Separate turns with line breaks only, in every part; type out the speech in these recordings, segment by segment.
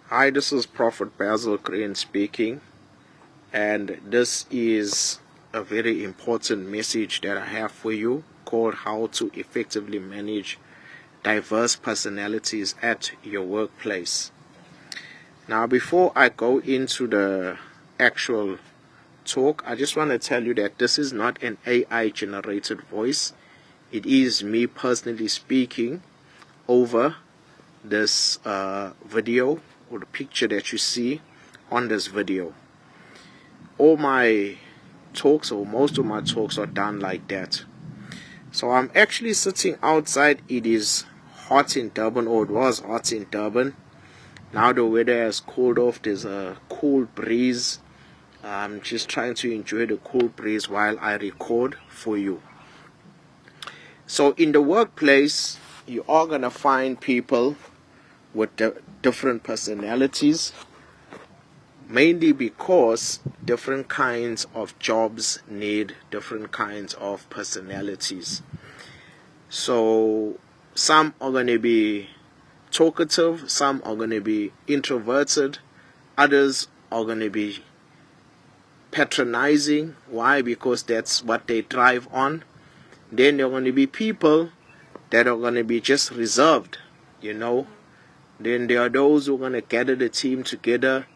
Hi, this is Prophet Basil Green speaking, and this is a very important message that I have for you called How to Effectively Manage Diverse Personalities at Your Workplace. Now, before I go into the actual talk, I just want to tell you that this is not an AI generated voice. It is me personally speaking over this video or the picture that you see on this video. All my talks, or most of my talks, are done like that. So I'm actually sitting outside. It is hot in Durban, or it was hot in Durban. Now the weather has cooled off. There's a cool breeze. I'm just trying to enjoy the cool breeze while I record for you. So in the workplace, you are going to find people with different personalities, mainly because different kinds of jobs need different kinds of personalities. So some are going to be talkative, some are going to be introverted, others are going to be patronizing. Why? Because that's what they thrive on. Then there are going to be people that are going to be just reserved, Then there are those who are going to gather the team together.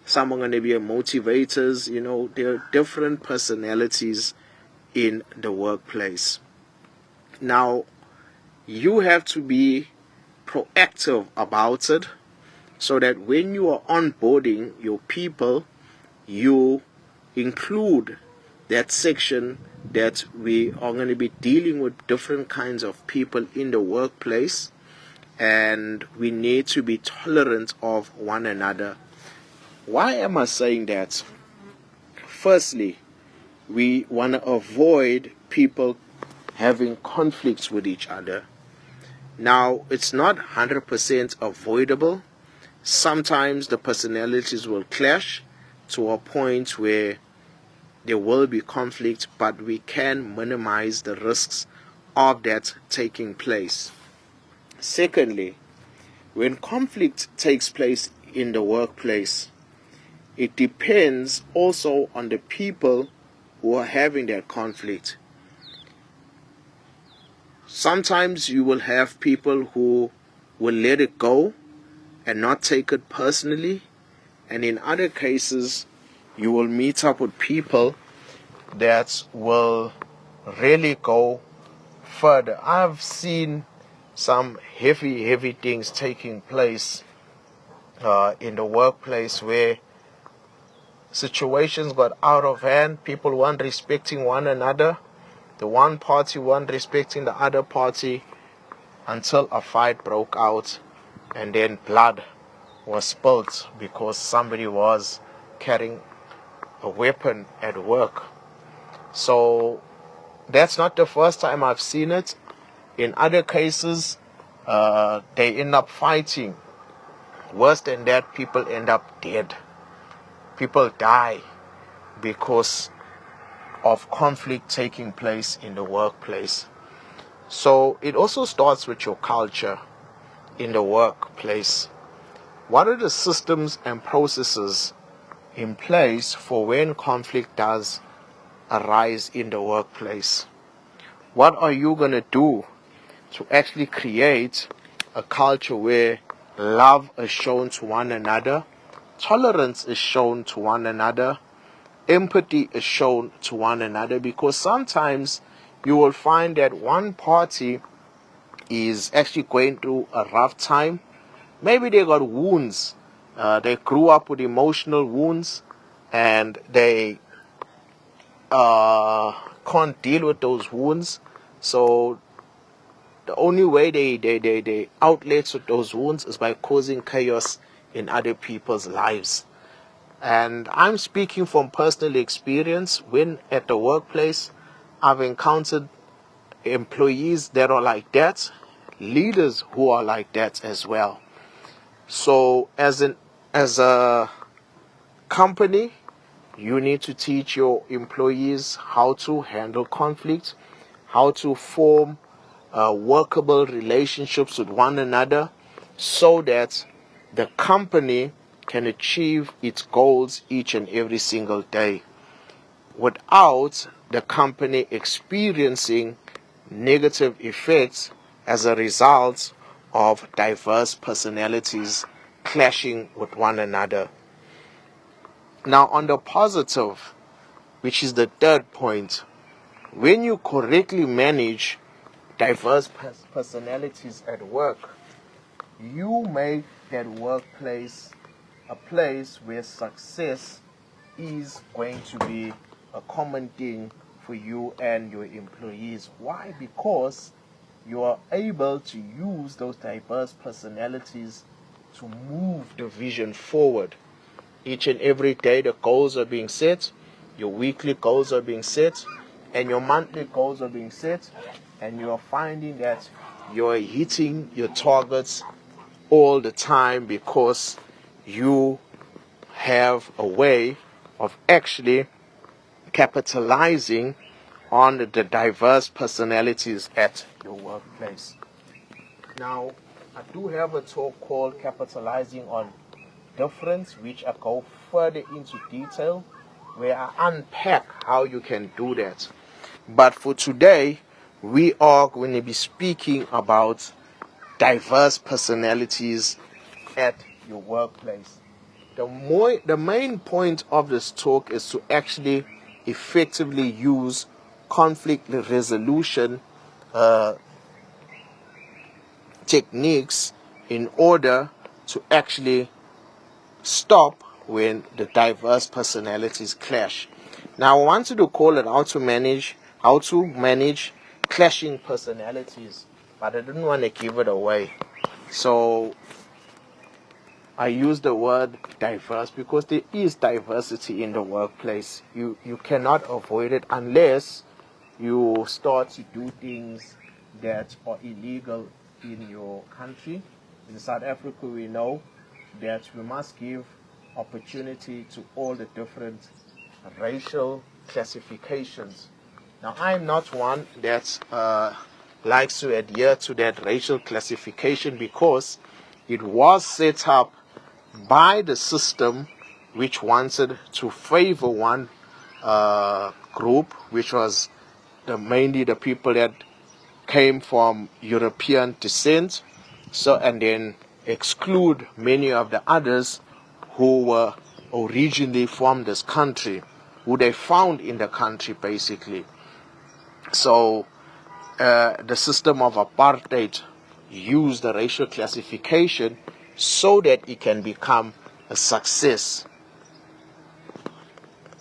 Some are going to be motivators. There are different personalities in the workplace. Now, you have to be proactive about it so that when you are onboarding your people, you include that section that we are going to be dealing with different kinds of people in the workplace, and we need to be tolerant of one another. Why am I saying that? Firstly, we want to avoid people having conflicts with each other. Now, it's not 100% avoidable. Sometimes the personalities will clash to a point where there will be conflict, but we can minimize the risks of that taking place. Secondly, when conflict takes place in the workplace, it depends also on the people who are having that conflict. Sometimes you will have people who will let it go and not take it personally, and in other cases you will meet up with people that will really go further. I've seen some heavy things taking place in the workplace where situations got out of hand. People weren't respecting one another. The one party weren't respecting the other party until a fight broke out, and then blood was spilled because somebody was carrying a weapon at work. So that's not the first time I've seen it. In other cases, they end up fighting. Worse than that, people end up dead. People die because of conflict taking place in the workplace. So it also starts with your culture in the workplace. What are the systems and processes in place for when conflict does arise in the workplace? What are you going to do to actually create a culture where love is shown to one another, tolerance is shown to one another, empathy is shown to one another? Because sometimes you will find that one party is actually going through a rough time. Maybe they got wounds. They grew up with emotional wounds, and they can't deal with those wounds. So the only way they outlet with those wounds is by causing chaos in other people's lives. And I'm speaking from personal experience. When at the workplace, I've encountered employees that are like that, leaders who are like that as well. So as a company, you need to teach your employees how to handle conflict, how to form workable relationships with one another, so that the company can achieve its goals each and every single day without the company experiencing negative effects as a result of diverse personalities clashing with one another. Now, on the positive, which is the third point, when you correctly manage diverse personalities at work, you make that workplace a place where success is going to be a common thing for you and your employees. Why? Because you are able to use those diverse personalities to move the vision forward. Each and every day the goals are being set, your weekly goals are being set, and your monthly goals are being set, and you are finding that you are hitting your targets all the time because you have a way of actually capitalizing on the diverse personalities at your workplace. Now, I do have a talk called Capitalizing on Difference, which I go further into detail, where I unpack how you can do that. But for today, we are going to be speaking about diverse personalities at your workplace. The main point of this talk is to actually effectively use conflict resolution techniques in order to actually stop when the diverse personalities clash. Now, I wanted to call it how to manage clashing personalities, but I didn't want to give it away. So I use the word diverse because there is diversity in the workplace. You cannot avoid it unless you start to do things that are illegal in your country. In South Africa, we know that we must give opportunity to all the different racial classifications. Now, I'm not one that likes to adhere to that racial classification because it was set up by the system which wanted to favor one group, which was mainly the people that came from European descent, and then exclude many of the others who were originally from this country, who they found in the country basically. So the system of apartheid used the racial classification so that it can become a success.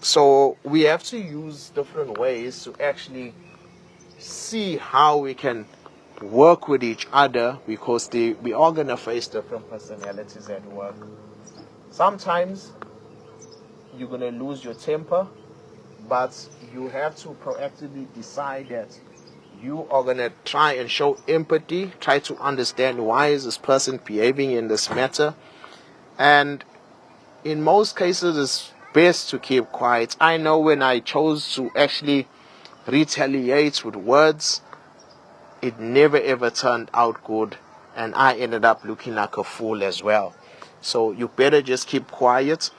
So we have to use different ways to actually see how we can work with each other, because we are going to face different personalities at work. Sometimes you're going to lose your temper, but you have to proactively decide that you are going to try and show empathy, try to understand why is this person behaving in this matter. And in most cases, it's best to keep quiet. I know when I chose to actually retaliate with words, it never ever turned out good, and I ended up looking like a fool as well. So you better just keep quiet,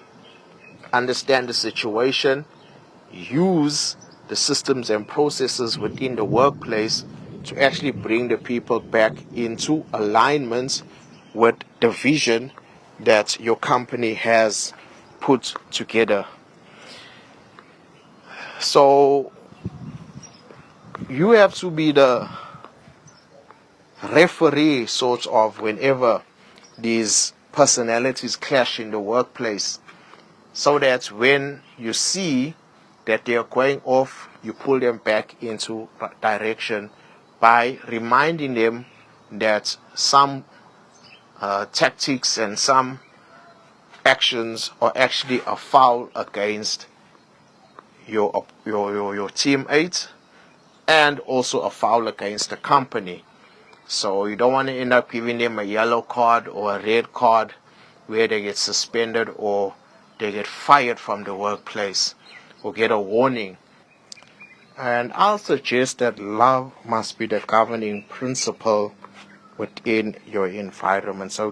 understand the situation, use the systems and processes within the workplace to actually bring the people back into alignment with the vision that your company has put together. So you have to be the referee, sort of, whenever these personalities clash in the workplace, so that when you see that they are going off, you pull them back into direction by reminding them that some tactics and some actions are actually a foul against your teammates, and also a foul against the company. So you don't want to end up giving them a yellow card or a red card where they get suspended or they get fired from the workplace or get a warning. And I'll suggest that love must be the governing principle within your environment. So